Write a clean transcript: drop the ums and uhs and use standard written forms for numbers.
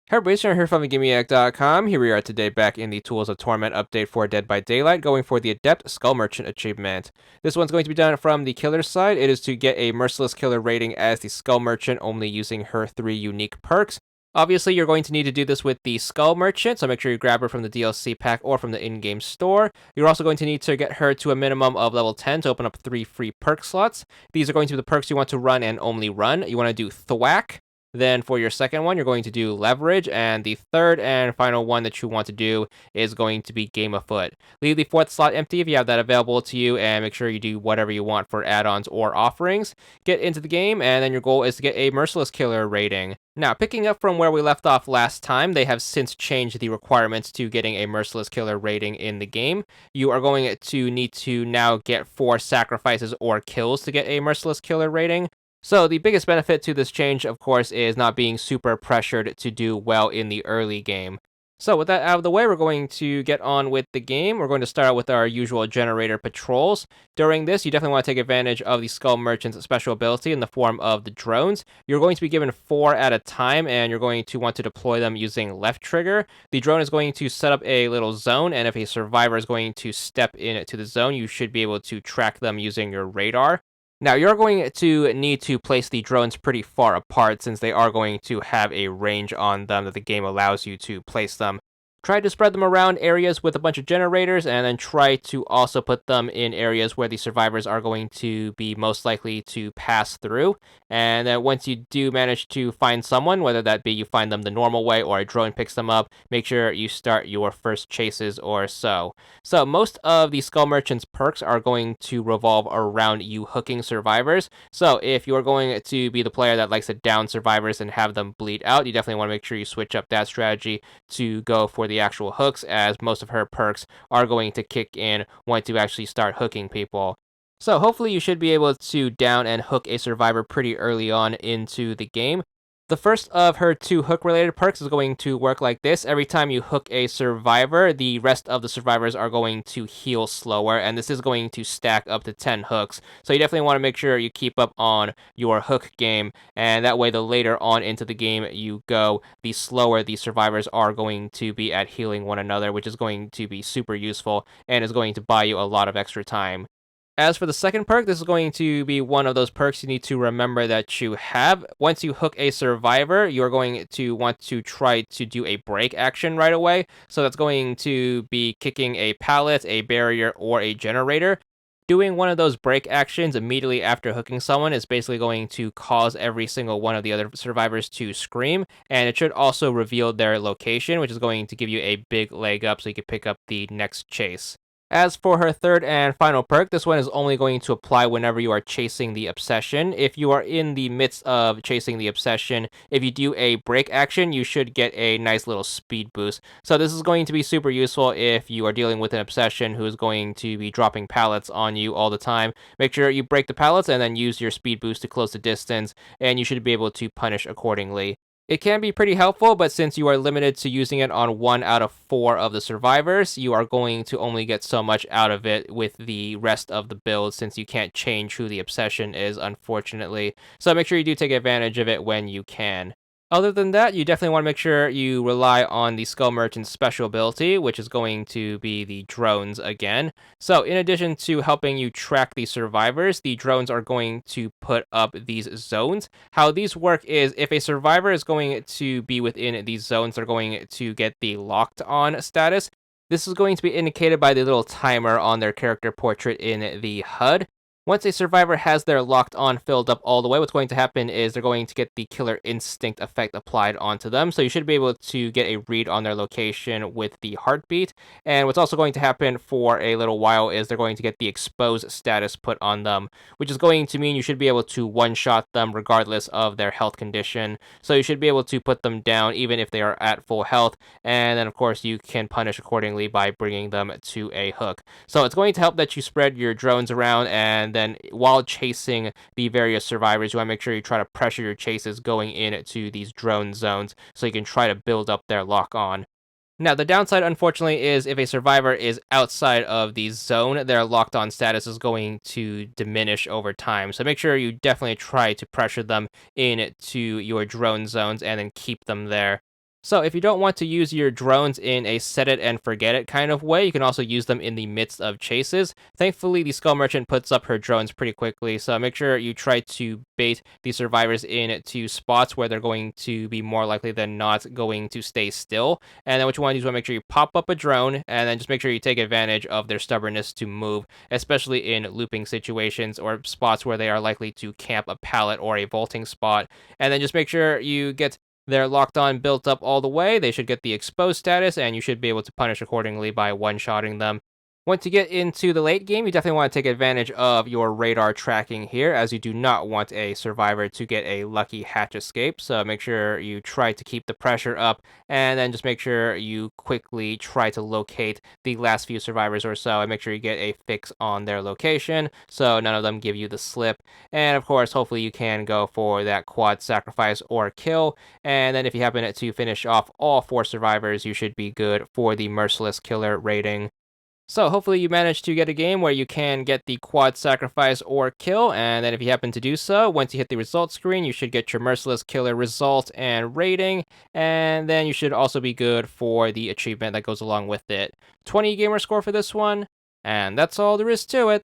Hey everybody, Sean here from VidGamiac.com. Here we are today back in the Tools of Torment update for Dead by Daylight, going for the Adept Skull Merchant achievement. This one's going to be done from the killer side. It is to get a Merciless Killer rating as the Skull Merchant, only using her 3 unique perks. Obviously, you're going to need to do this with the Skull Merchant, so make sure you grab her from the DLC pack or from the in-game store. You're also going to need to get her to a minimum of level 10 to open up 3 free perk slots. These are going to be the perks you want to run and only run. You want to do Thwack. Then for your second one, you're going to do leverage, and the third and final one that you want to do is going to be game afoot. Leave the fourth slot empty if you have that available to you, and make sure you do whatever you want for add-ons or offerings. Get into the game, and then your goal is to get a Merciless Killer rating. Now, picking up from where we left off last time, they have since changed the requirements to getting a Merciless Killer rating in the game. You are going to need to now get 4 sacrifices or kills to get a Merciless Killer rating. So the biggest benefit to this change, of course, is not being super pressured to do well in the early game. So with that out of the way, we're going to get on with the game. We're going to start out with our usual generator patrols. During this, you definitely want to take advantage of the Skull Merchant's special ability in the form of the drones. You're going to be given 4 at a time, and you're going to want to deploy them using left trigger. The drone is going to set up a little zone, and if a survivor is going to step into the zone, you should be able to track them using your radar. Now, you're going to need to place the drones pretty far apart since they are going to have a range on them that the game allows you to place them. Try to spread them around areas with a bunch of generators, and then try to also put them in areas where the survivors are going to be most likely to pass through. And then once you do manage to find someone, whether that be you find them the normal way or a drone picks them up, make sure you start your first chases or so. So most of the Skull Merchant's perks are going to revolve around you hooking survivors. So if you're going to be the player that likes to down survivors and have them bleed out, you definitely want to make sure you switch up that strategy to go for the actual hooks, as most of her perks are going to kick in once you actually start hooking people. So hopefully you should be able to down and hook a survivor pretty early on into the game. The first of her 2 hook-related perks is going to work like this. Every time you hook a survivor, the rest of the survivors are going to heal slower, and this is going to stack up to 10 hooks. So you definitely want to make sure you keep up on your hook game, and that way the later on into the game you go, the slower the survivors are going to be at healing one another, which is going to be super useful and is going to buy you a lot of extra time. As for the second perk, this is going to be one of those perks you need to remember that you have. Once you hook a survivor, you're going to want to try to do a break action right away. So that's going to be kicking a pallet, a barrier, or a generator. Doing one of those break actions immediately after hooking someone is basically going to cause every single one of the other survivors to scream, and it should also reveal their location, which is going to give you a big leg up so you can pick up the next chase. As for her third and final perk, this one is only going to apply whenever you are chasing the obsession. If you are in the midst of chasing the obsession, if you do a break action, you should get a nice little speed boost. So this is going to be super useful if you are dealing with an obsession who is going to be dropping pallets on you all the time. Make sure you break the pallets and then use your speed boost to close the distance, and you should be able to punish accordingly. It can be pretty helpful, but since you are limited to using it on 1 out of 4 of the survivors, you are going to only get so much out of it with the rest of the build, since you can't change who the obsession is, unfortunately. So make sure you do take advantage of it when you can. Other than that, you definitely want to make sure you rely on the Skull Merchant's special ability, which is going to be the drones again. So in addition to helping you track the survivors, the drones are going to put up these zones. How these work is if a survivor is going to be within these zones, they're going to get the locked on status. This is going to be indicated by the little timer on their character portrait in the HUD. Once a survivor has their locked on filled up all the way, what's going to happen is they're going to get the killer instinct effect applied onto them. So you should be able to get a read on their location with the heartbeat. And what's also going to happen for a little while is they're going to get the exposed status put on them, which is going to mean you should be able to one-shot them regardless of their health condition. So you should be able to put them down even if they are at full health. And then, of course, you can punish accordingly by bringing them to a hook. So it's going to help that you spread your drones around, and then while chasing the various survivors, you want to make sure you try to pressure your chases going into these drone zones so you can try to build up their lock on. Now, the downside, unfortunately, is if a survivor is outside of the zone, their locked on status is going to diminish over time. So make sure you definitely try to pressure them into your drone zones and then keep them there. So if you don't want to use your drones in a set it and forget it kind of way, you can also use them in the midst of chases. Thankfully, the Skull Merchant puts up her drones pretty quickly, so make sure you try to bait the survivors in to spots where they're going to be more likely than not going to stay still. And then what you want to do is want to make sure you pop up a drone, and then just make sure you take advantage of their stubbornness to move, especially in looping situations or spots where they are likely to camp a pallet or a vaulting spot. And then just make sure you get they're locked on, built up all the way. They should get the exposed status, and you should be able to punish accordingly by one-shotting them. Once you get into the late game, you definitely want to take advantage of your radar tracking here, as you do not want a survivor to get a lucky hatch escape. So make sure you try to keep the pressure up, and then just make sure you quickly try to locate the last few survivors or so, and make sure you get a fix on their location, so none of them give you the slip. And of course, hopefully you can go for that quad sacrifice or kill, and then if you happen to finish off all 4 survivors, you should be good for the Merciless Killer rating. So hopefully you manage to get a game where you can get the quad sacrifice or kill, and then if you happen to do so, once you hit the results screen, you should get your Merciless Killer result and rating, and then you should also be good for the achievement that goes along with it. 20 gamer score for this one, and that's all there is to it.